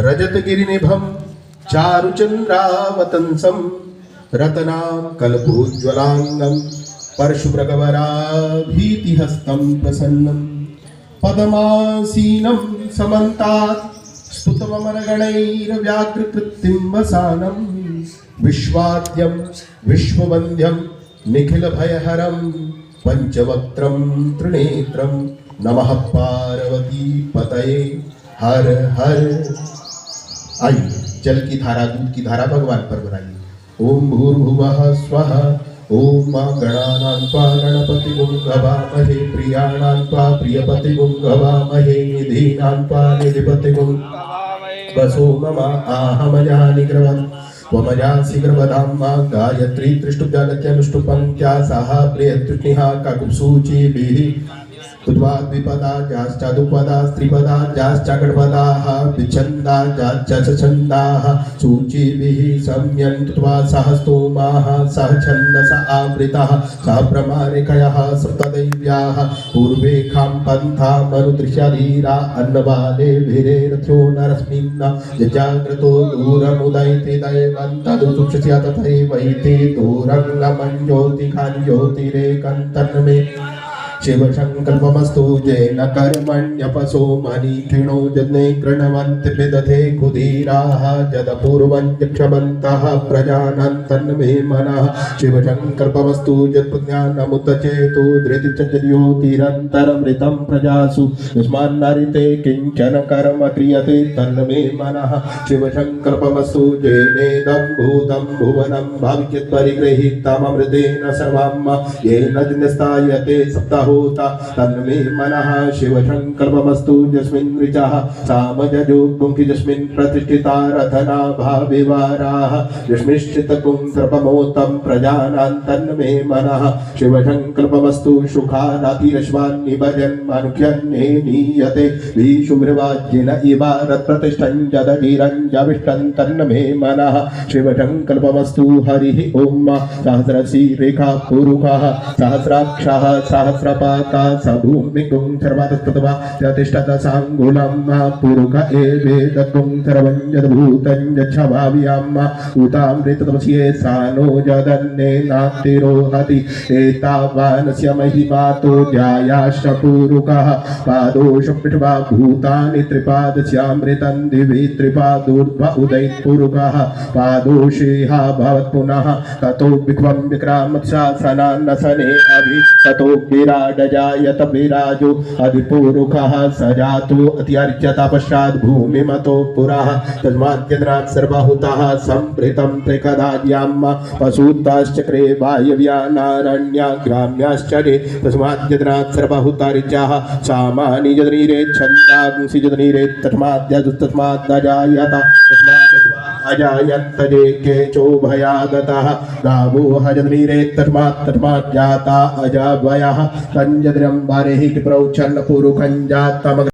रजतगिरिनिभं चारुचन्द्रावतंसं रत्नां कल्पोज्ज्वलाङ्गं परशुमृगवराभीतिहस्तं प्रसन्नं पद्मासीनं समन्तात् स्तुतममरगणैर्व्याघ्रकृत्तिं वसानं विश्वाद्यं विश्ववन्द्यं निखिलभयहरं पंचवक्त्रं त्रिनेत्रं नमः पार्वती पतये हर हर। आइए जल की धारा दूध की धारा भगवान पर बनाइए। ओम भूर्भुवः स्वः। ओम मां गणानां त्वा गणपतिगुं गवामहे प्रियाणां त्वा प्रियपतिगुं गवामहे निधीनां त्वा निधिपतिगुं वसो मम आहमजानिग्रवन् त्वमजासि गर्भधाम्मा गायत्री त्रिष्टुजागत्यनुष्टुपङ्क्त्या सह प्रियतृष्णिहा काकुत्सूचिभिः उद्वाद्विपदा जाश्चादुपदा स्त्रिपदा जाश्चागणपदाः विच्छन्दा छन्दाः सूचिभिः सम्यन्त्वा सह स्तोमाः सह छन्दस आवृतः सह प्रमाणिकयः सप्तदैव्याः पूर्वेखां पन्थामनुदृश्यधीरा अन्नबालेभिरेरथ्यो नरस्मिन् यजाग्रतो दूरमुदयति दैवं तदुक्षस्य तथैवैति दूरङ्गमं ज्योतिखाञ्ज्योतिरेकं तन्मे शिवसङ्कल्पमस्तु येन कर्मण्यपसो मनीषिणो जने कृण्वन्ति विदधे कुधीराः यदपूर्वं यक्षमन्तः प्रजानां तन्मे मनः शिवसङ्कल्पमस्तु यत्प्रज्ञानमुतचेतु धृतिर्ज्योतिरन्तरमृतं प्रजासु यस्मान्नरिते किञ्चन कर्म क्रियते तन्मे मनः शिवसङ्कल्पमस्तु येनेदं भूतं भुवनं भाव्यत्परिगृहीतममृतेन सर्वं येन निस्तायते सप्ताहो तन्मे मनः शिवसङ्कल्पमस्तु यस्मिन् ऋचः सामजो पुंखि यस्मिन् प्रतिष्ठिता रथना भाविवाराः यस्मिश्चित्तकुं सर्वमोतं प्रजानां तन्मे मनः शिवसङ्कल्पमस्तु सुखानातिरश्वान् निभजन् मनुष्यन्ने नीयते विशुभ्रवाज्येन इव रत्प्रतिष्ठं जदगिरञ्जविष्टं तन्मे मनः शिवसङ्कल्पमस्तु हरिः ॐ सहस्रशीरेखा पुरुषः सहस्राक्षः सहस्रपाता सभूमिकुं सर्वतस्तवा प्रतिष्ठत सांगुलं पुरुष एवेदकुं सर्वं यद्भूतं यच्छभाव्याम् उतामृततमस्ये सानो जदन्ने नातिरोहति एतावानस्य महिमातो जायाश्च पुरुषः पादोषपृष्ठवा भूतानि त्रिपादस्यामृतं दिवि त्रिपादोर्ध्व उदयत् पुरुषः पादोषेह भवत् पुनः ततो विक्वं विक्रामत्शासनान्नसने अभि ततो विराडजायत विराजो अधिपुरुषः सजातो अत्यर्च्यत पश्चात् भूमिमतो पुरः तस्माद्यत्रात् सर्वहुतः सम्प्रीतं त्रिकदाज्यां पशुताश्चक्रे वायव्यानारण्या ग्राम्याश्चरे तस्माद्यत्रात् सर्वहुतर्चः सामानि जदनीरे छन्दांसि जदनीरे तस्माद्यजुस्तस्माद्दजायत अजायन्त जे केचो भयागतः गावो हजनीरे तस्मात् जाता अजावयः संजद्रं बारेहि प्रौच्छन्न पुरुखं जातम्